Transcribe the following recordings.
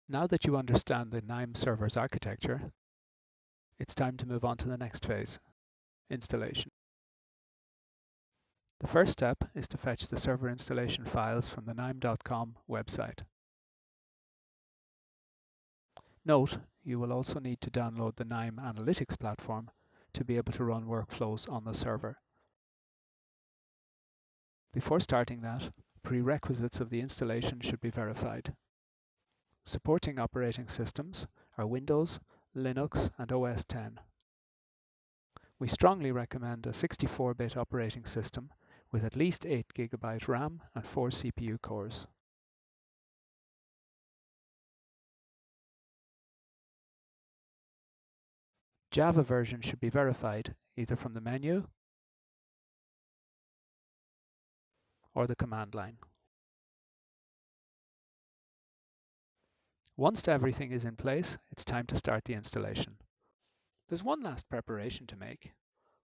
Now that you understand the KNIME server's architecture, it's time to move on to the next phase, installation. The first step is to fetch the server installation files from the KNIME.com website. Note, you will also need to download the KNIME Analytics platform to be able to run workflows on the server. Before starting that, prerequisites of the installation should be verified. Supporting operating systems are Windows, Linux, and OS X. We strongly recommend a 64-bit operating system with at least 8 GB RAM and 4 CPU cores. Java version should be verified either from the menu or the command line. Once everything is in place, it's time to start the installation. There's one last preparation to make.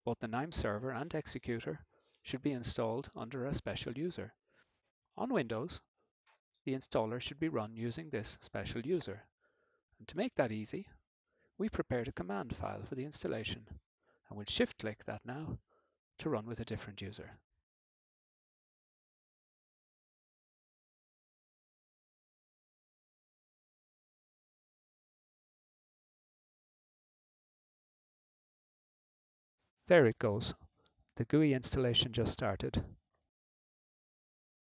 Both the KNIME server and executor should be installed under a special user. On Windows, the installer should be run using this special user. And to make that easy, we've prepared a command file for the installation, and we'll shift-click that now to run with a different user. There it goes. The GUI installation just started.